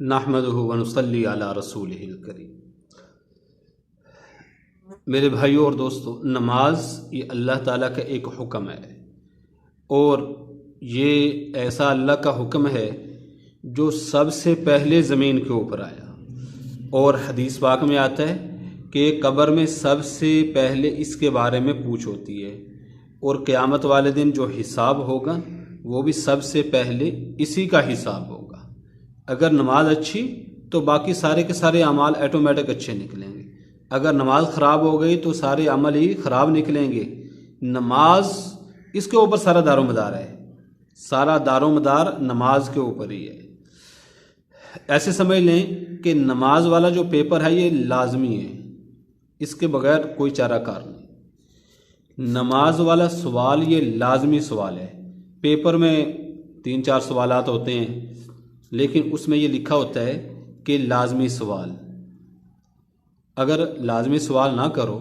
نحمدہ ونصلی علی رسولہ الکریم۔ میرے بھائیوں اور دوستو، نماز یہ اللہ تعالیٰ کا ایک حکم ہے، اور یہ ایسا اللہ کا حکم ہے جو سب سے پہلے زمین کے اوپر آیا، اور حدیث پاک میں آتا ہے کہ قبر میں سب سے پہلے اس کے بارے میں پوچھ ہوتی ہے، اور قیامت والے دن جو حساب ہوگا وہ بھی سب سے پہلے اسی کا حساب ہوگا۔ اگر نماز اچھی تو باقی سارے کے سارے اعمال آٹومیٹک اچھے نکلیں گے، اگر نماز خراب ہو گئی تو سارے عمل ہی خراب نکلیں گے۔ نماز اس کے اوپر سارا دار و مدار ہے، سارا دار و مدار نماز کے اوپر ہی ہے۔ ایسے سمجھ لیں کہ نماز والا جو پیپر ہے یہ لازمی ہے، اس کے بغیر کوئی چارہ کار نہیں۔ نماز والا سوال یہ لازمی سوال ہے۔ پیپر میں 3-4 سوالات ہوتے ہیں، لیکن اس میں یہ لکھا ہوتا ہے کہ لازمی سوال۔ اگر لازمی سوال نہ کرو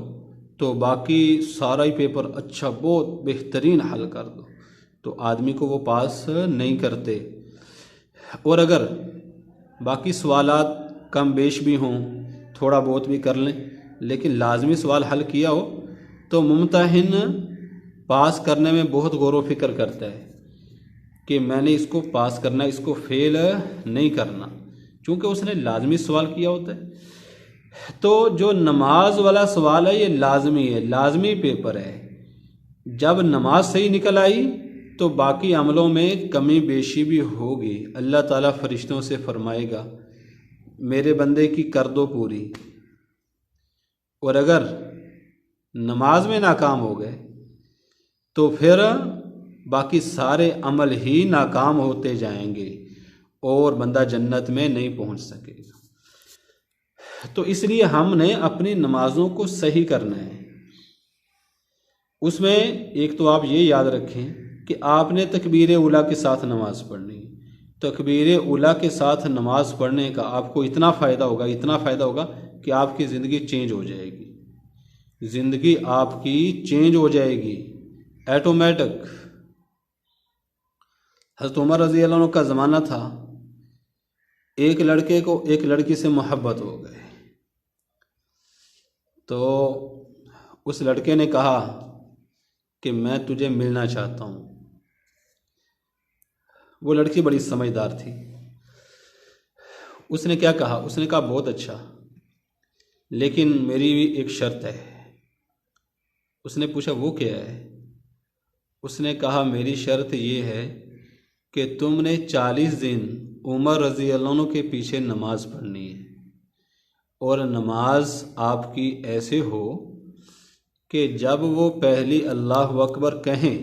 تو باقی سارا ہی پیپر اچھا بہت بہترین حل کر دو تو آدمی کو وہ پاس نہیں کرتے، اور اگر باقی سوالات کم بیش بھی ہوں، تھوڑا بہت بھی کر لیں، لیکن لازمی سوال حل کیا ہو تو ممتحن پاس کرنے میں بہت غور و فکر کرتا ہے کہ میں نے اس کو پاس کرنا، اس کو فیل نہیں کرنا، چونکہ اس نے لازمی سوال کیا ہوتا ہے۔ تو جو نماز والا سوال ہے یہ لازمی ہے، لازمی پیپر ہے۔ جب نماز صحیح نکل آئی تو باقی عملوں میں کمی بیشی بھی ہوگی۔ اللہ تعالیٰ فرشتوں سے فرمائے گا میرے بندے کی کر دو پوری، اور اگر نماز میں ناکام ہو گئے تو پھر باقی سارے عمل ہی ناکام ہوتے جائیں گے اور بندہ جنت میں نہیں پہنچ سکے گا۔ تو اس لیے ہم نے اپنی نمازوں کو صحیح کرنا ہے۔ اس میں ایک تو آپ یہ یاد رکھیں کہ آپ نے تکبیر اولیٰ کے ساتھ نماز پڑھنی ہے۔ تکبیر اولیٰ کے ساتھ نماز پڑھنے کا آپ کو اتنا فائدہ ہوگا کہ آپ کی زندگی چینج ہو جائے گی، زندگی آپ کی چینج ہو جائے گی ایٹومیٹک۔ حضرت عمر رضی اللہ عنہ کا زمانہ تھا، ایک لڑکے کو ایک لڑکی سے محبت ہو گئے، تو اس لڑکے نے کہا کہ میں تجھے ملنا چاہتا ہوں۔ وہ لڑکی بڑی سمجھدار تھی، اس نے کیا کہا؟ اس نے کہا بہت اچھا، لیکن میری بھی ایک شرط ہے۔ اس نے پوچھا وہ کیا ہے؟ اس نے کہا میری شرط یہ ہے کہ تم نے 40 دن عمر رضی اللہ عنہ کے پیچھے نماز پڑھنی ہے، اور نماز آپ کی ایسے ہو کہ جب وہ پہلی اللہ اکبر کہیں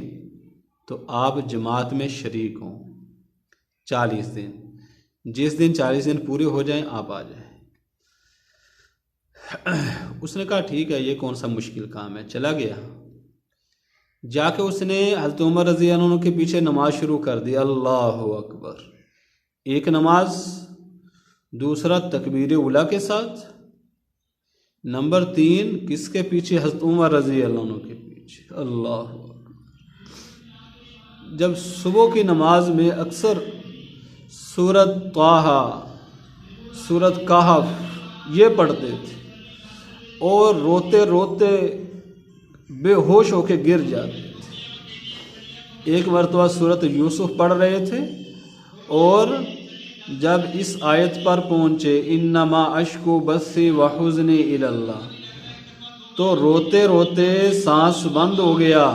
تو آپ جماعت میں شریک ہوں 40 دن۔ جس دن 40 دن پورے ہو جائیں آپ آ جائیں۔ اس نے کہا ٹھیک ہے، یہ کون سا مشکل کام ہے۔ چلا گیا، جا کے اس نے حضرت عمر رضی اللہ عنہ کے پیچھے نماز شروع کر دی، اللہ اکبر، ایک نماز، دوسرا تکبیر اولیٰ کے ساتھ، نمبر 3 کس کے پیچھے؟ حضرت عمر رضی اللہ عنہ کے پیچھے، اللہ اکبر۔ جب صبح کی نماز میں اکثر سورۃ طٰہٰ، سورۃ کہف یہ پڑھتے تھے، اور روتے روتے بے ہوش ہو کے گر جاتے تھے۔ ایک مرتبہ سورۃ یوسف پڑھ رہے تھے، اور جب اس آیت پر پہنچے انما اشکو بثی وحزنی الی اللہ، تو روتے روتے سانس بند ہو گیا۔